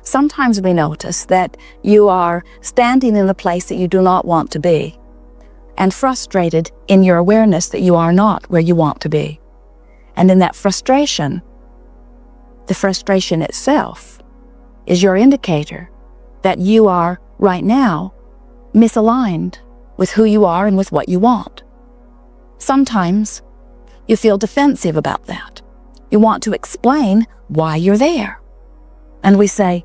Sometimes we notice that you are standing in a place that you do not want to be, and frustrated in your awareness that you are not where you want to be. And in that frustration, the frustration itself is your indicator that you are right now misaligned with who you are and with what you want. Sometimes you feel defensive about that. You want to explain why you're there. And we say,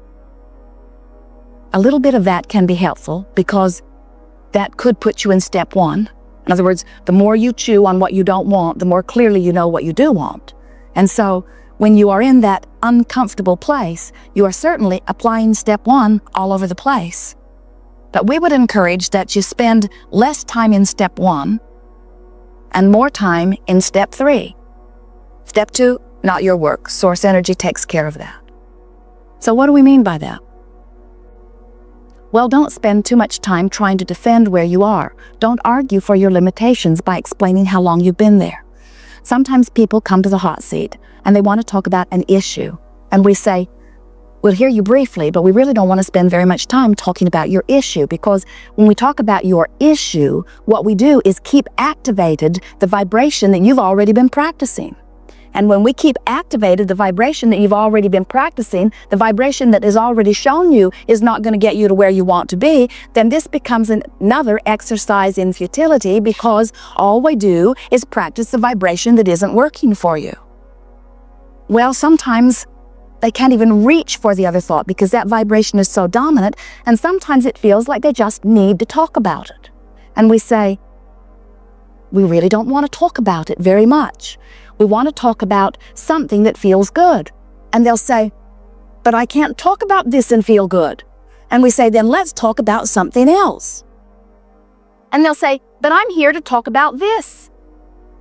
a little bit of that can be helpful because that could put you in step one. In other words, the more you chew on what you don't want, the more clearly you know what you do want. And so when you are in that uncomfortable place, you are certainly applying step one all over the place. But we would encourage that you spend less time in step one and more time in step three. Step two, not your work. Source energy takes care of that. So what do we mean by that? Well, don't spend too much time trying to defend where you are. Don't argue for your limitations by explaining how long you've been there. Sometimes people come to the hot seat and they want to talk about an issue. And we say, we'll hear you briefly, but we really don't want to spend very much time talking about your issue, because when we talk about your issue, what we do is keep activated the vibration that you've already been practicing. And when we keep activated the vibration that you've already been practicing, the vibration that is already shown you is not going to get you to where you want to be, then this becomes another exercise in futility, because all we do is practice the vibration that isn't working for you. Well, sometimes they can't even reach for the other thought because that vibration is so dominant, and sometimes it feels like they just need to talk about it. And we say, we really don't want to talk about it very much. We want to talk about something that feels good. And they'll say, but I can't talk about this and feel good. And we say, then let's talk about something else. And they'll say, but I'm here to talk about this.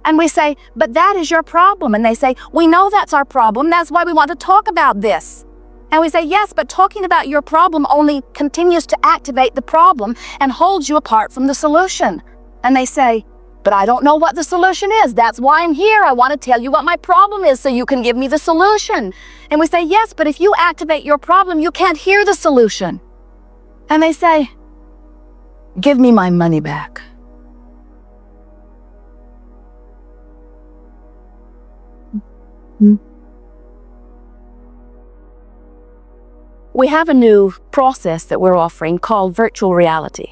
And we say, but that is your problem. And they say, we know that's our problem. That's why we want to talk about this. And we say, yes, but talking about your problem only continues to activate the problem and holds you apart from the solution. And they say, but I don't know what the solution is. That's why I'm here. I want to tell you what my problem is so you can give me the solution. And we say, yes, but if you activate your problem, you can't hear the solution. And they say, give me my money back. We have a new process that we're offering called virtual reality.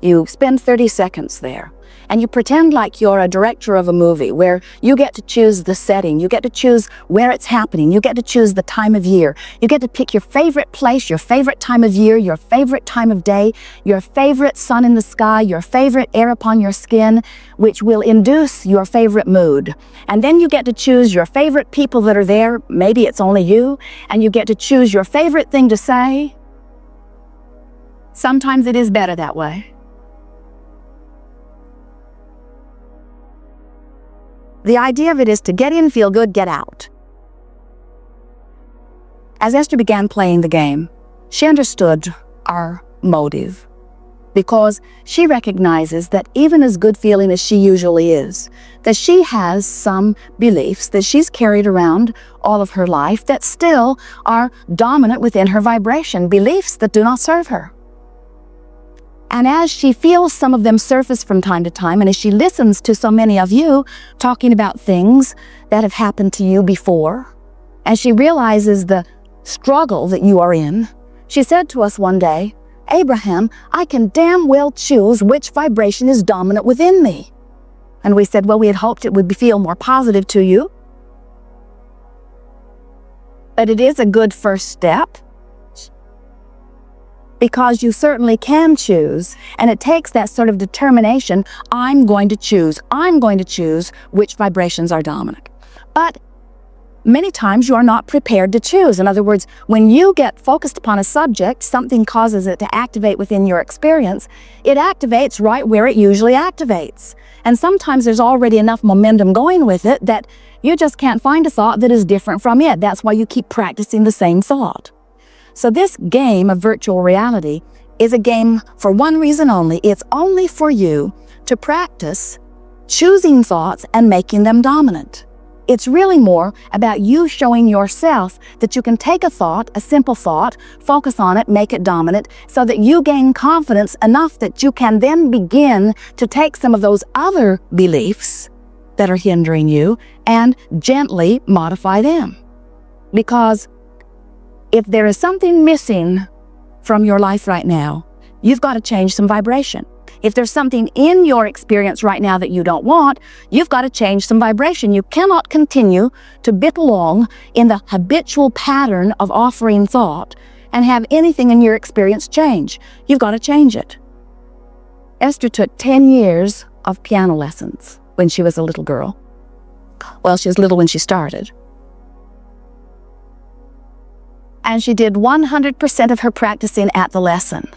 You spend 30 seconds there, and you pretend like you're a director of a movie where you get to choose the setting, you get to choose where it's happening, you get to choose the time of year, you get to pick your favorite place, your favorite time of year, your favorite time of day, your favorite sun in the sky, your favorite air upon your skin, which will induce your favorite mood. And then you get to choose your favorite people that are there, maybe it's only you, and you get to choose your favorite thing to say. Sometimes it is better that way. The idea of it is to get in, feel good, get out. As Esther began playing the game, she understood our motive, because she recognizes that even as good feeling as she usually is, that she has some beliefs that she's carried around all of her life that still are dominant within her vibration, beliefs that do not serve her. And as she feels some of them surface from time to time, and as she listens to so many of you talking about things that have happened to you before, and she realizes the struggle that you are in, she said to us one day, Abraham, I can damn well choose which vibration is dominant within me. And we said, well, we had hoped it would feel more positive to you. But it is a good first step, because you certainly can choose, and it takes that sort of determination. I'm going to choose which vibrations are dominant. But many times you are not prepared to choose. In other words, when you get focused upon a subject, something causes it to activate within your experience. It activates right where it usually activates. And sometimes there's already enough momentum going with it that you just can't find a thought that is different from it. That's why you keep practicing the same thought. So this game of virtual reality is a game for one reason only. It's only for you to practice choosing thoughts and making them dominant. It's really more about you showing yourself that you can take a thought, a simple thought, focus on it, make it dominant, so that you gain confidence enough that you can then begin to take some of those other beliefs that are hindering you and gently modify them. Because if there is something missing from your life right now, you've got to change some vibration. If there's something in your experience right now that you don't want, you've got to change some vibration. You cannot continue to bit along in the habitual pattern of offering thought and have anything in your experience change. You've got to change it. Esther took 10 years of piano lessons when she was a little girl. Well, she was little when she started. And she did 100% of her practicing at the lesson.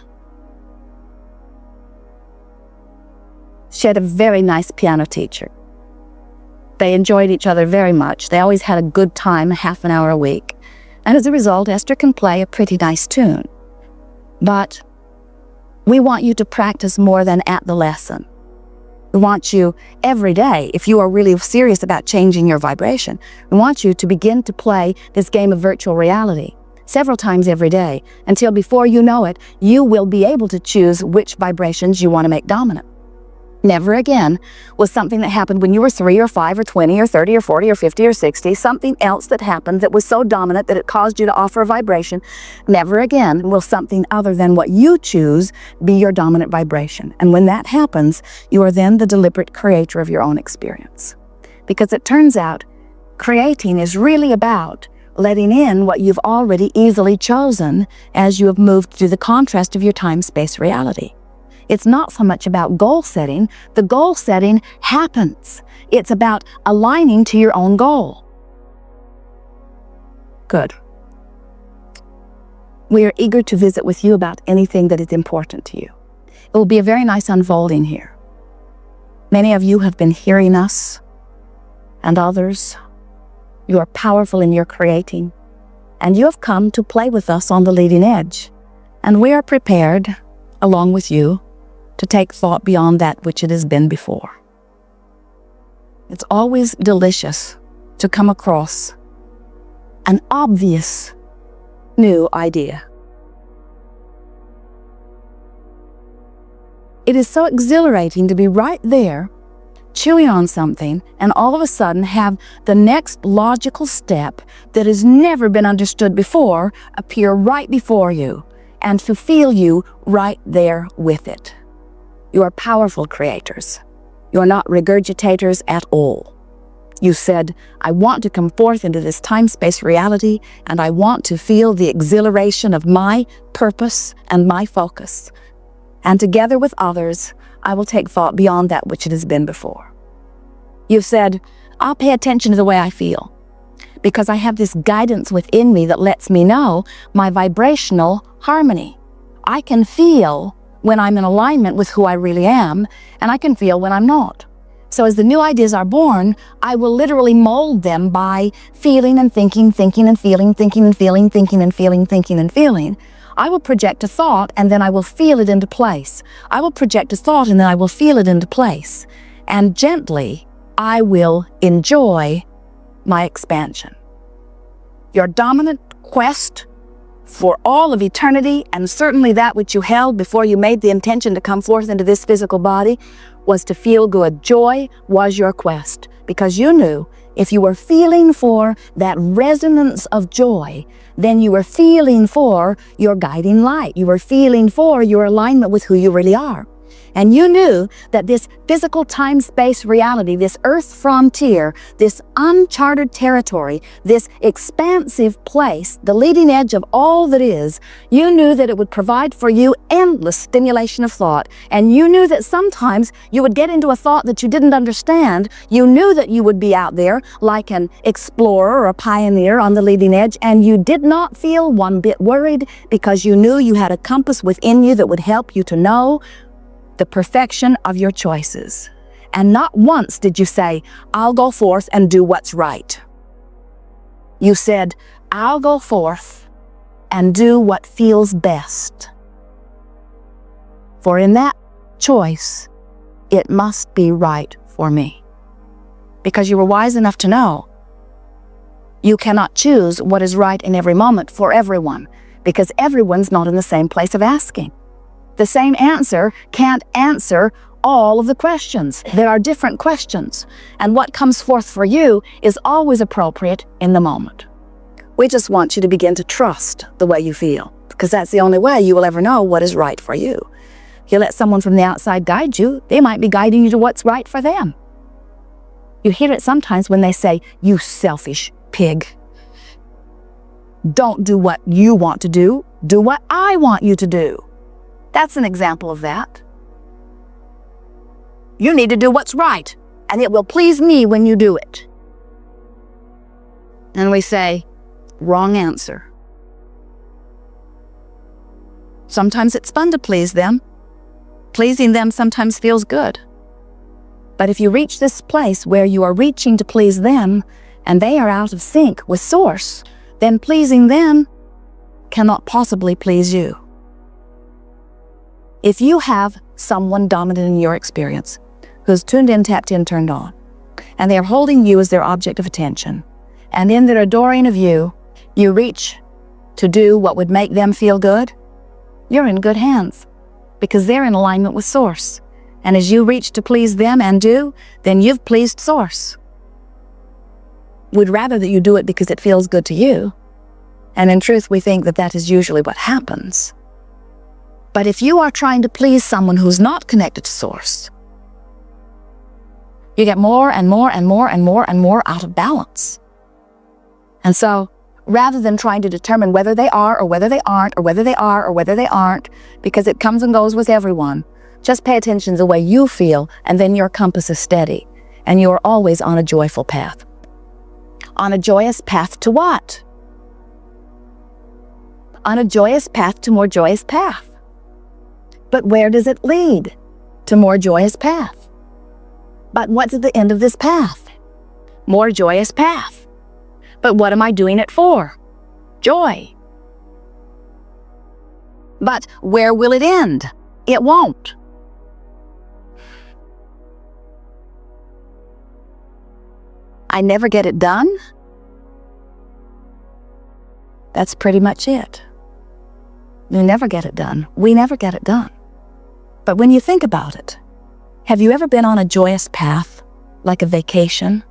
She had a very nice piano teacher. They enjoyed each other very much. They always had a good time, half an hour a week. And as a result, Esther can play a pretty nice tune. But we want you to practice more than at the lesson. We want you every day, if you are really serious about changing your vibration, we want you to begin to play this game of virtual reality several times every day until before you know it, you will be able to choose which vibrations you want to make dominant. Never again was something that happened when you were 3 or 5 or 20 or 30 or 40 or 50 or 60, something else that happened that was so dominant that it caused you to offer a vibration. Never again will something other than what you choose be your dominant vibration. And when that happens, you are then the deliberate creator of your own experience. Because it turns out, creating is really about letting in what you've already easily chosen as you have moved through the contrast of your time-space reality. It's not so much about goal setting. The goal setting happens. It's about aligning to your own goal. Good. We are eager to visit with you about anything that is important to you. It will be a very nice unfolding here. Many of you have been hearing us, and others. You are powerful in your creating, and you have come to play with us on the leading edge. And we are prepared, along with you, to take thought beyond that which it has been before. It's always delicious to come across an obvious new idea. It is so exhilarating to be right there, chewing on something, and all of a sudden have the next logical step that has never been understood before appear right before you, and to feel you right there with it. You are powerful creators. You are not regurgitators at all. You said, I want to come forth into this time-space reality, and I want to feel the exhilaration of my purpose and my focus. And together with others, I will take thought beyond that which it has been before. You've said, I'll pay attention to the way I feel, because I have this guidance within me that lets me know my vibrational harmony. I can feel when I'm in alignment with who I really am, and I can feel when I'm not. So as the new ideas are born, I will literally mold them by feeling and thinking, thinking and feeling, thinking and feeling, thinking and feeling, thinking and feeling. I will project a thought, and then I will feel it into place. I will project a thought, and then I will feel it into place. And gently, I will enjoy my expansion. Your dominant quest for all of eternity, and certainly that which you held before you made the intention to come forth into this physical body, was to feel good. Joy was your quest, because you knew if you were feeling for that resonance of joy, then you were feeling for your guiding light. You were feeling for your alignment with who you really are. And you knew that this physical time-space reality, this earth frontier, this uncharted territory, this expansive place, the leading edge of all that is, you knew that it would provide for you endless stimulation of thought. And you knew that sometimes you would get into a thought that you didn't understand. You knew that you would be out there like an explorer or a pioneer on the leading edge, and you did not feel one bit worried, because you knew you had a compass within you that would help you to know the perfection of your choices. And not once did you say, I'll go forth and do what's right. You said, I'll go forth and do what feels best. For in that choice, it must be right for me. Because you were wise enough to know You cannot choose what is right in every moment for everyone, because everyone's not in the same place of asking. The same answer can't answer all of the questions. There are different questions, and what comes forth for you is always appropriate in the moment. We just want you to begin to trust the way you feel, because that's the only way you will ever know what is right for you. If you let someone from the outside guide you, they might be guiding you to what's right for them. You hear it sometimes when they say, "You selfish pig. Don't do what you want to do what I want you to do." That's an example of that. You need to do what's right, and it will please me when you do it. And we say, wrong answer. Sometimes it's fun to please them. Pleasing them sometimes feels good. But if you reach this place where you are reaching to please them, and they are out of sync with Source, then pleasing them cannot possibly please you. If you have someone dominant in your experience, who's tuned in, tapped in, turned on, and they are holding you as their object of attention, and in their adoring of you, you reach to do what would make them feel good, you're in good hands, because they're in alignment with Source. And as you reach to please them and do, then you've pleased Source. We'd rather that you do it because it feels good to you. And in truth, we think that that is usually what happens. But if you are trying to please someone who's not connected to Source, you get more and more and more and more and more out of balance. And so, rather than trying to determine whether they are or whether they aren't, or whether they are or whether they aren't, because it comes and goes with everyone, just pay attention to the way you feel, and then your compass is steady, and you are always on a joyful path. On a joyous path to what? On a joyous path to more joyous path. But where does it lead? To more joyous path. But what's at the end of this path? More joyous path. But what am I doing it for? Joy. But where will it end? It won't. I never get it done? That's pretty much it. You never get it done. We never get it done. But when you think about it, have you ever been on a joyous path, like a vacation,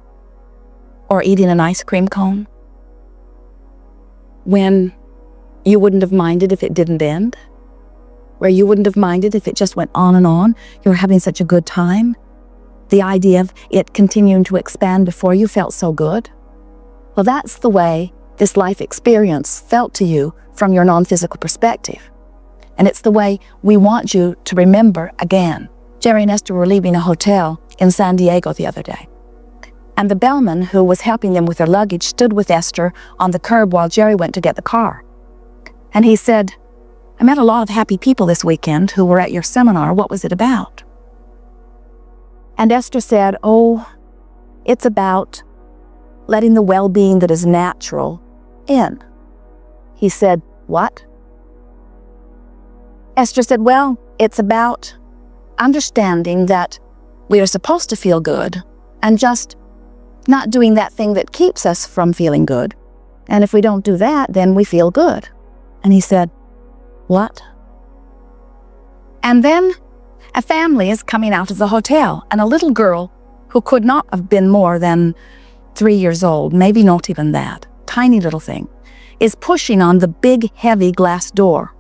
or eating an ice cream cone, when you wouldn't have minded if it didn't end? Where you wouldn't have minded if it just went on and on? You were having such a good time. The idea of it continuing to expand before you felt so good. Well, that's the way this life experience felt to you from your non-physical perspective. And it's the way we want you to remember again. Jerry and Esther were leaving a hotel in San Diego the other day. And the bellman who was helping them with their luggage stood with Esther on the curb while Jerry went to get the car. And he said, "I met a lot of happy people this weekend who were at your seminar. What was it about?" And Esther said, "Oh, it's about letting the well-being that is natural in." He said, "What?" Esther said, "Well, it's about understanding that we are supposed to feel good and just not doing that thing that keeps us from feeling good. And if we don't do that, then we feel good." And he said, "What?" And then a family is coming out of the hotel, and a little girl who could not have been more than 3 years old, maybe not even that, tiny little thing, is pushing on the big, heavy glass door.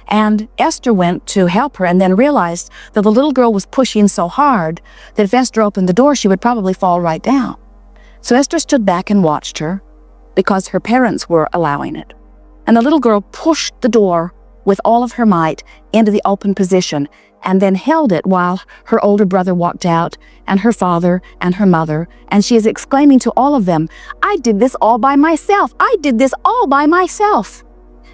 And Esther went to help her and then realized that the little girl was pushing so hard that if Esther opened the door, she would probably fall right down. So Esther stood back and watched her because her parents were allowing it. And the little girl pushed the door with all of her might into the open position and then held it while her older brother walked out, and her father and her mother, and she is exclaiming to all of them, "I did this all by myself. I did this all by myself."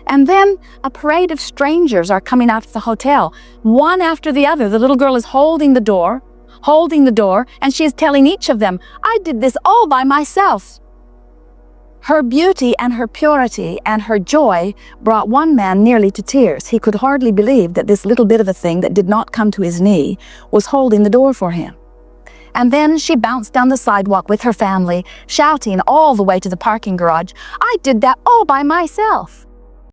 And then a parade of strangers are coming out of the hotel, one after the other. The little girl is holding the door, and she is telling each of them, "I did this all by myself." Her beauty and her purity and her joy brought one man nearly to tears. He could hardly believe that this little bit of a thing that did not come to his knee was holding the door for him. And then she bounced down the sidewalk with her family, shouting all the way to the parking garage, "I did that all by myself."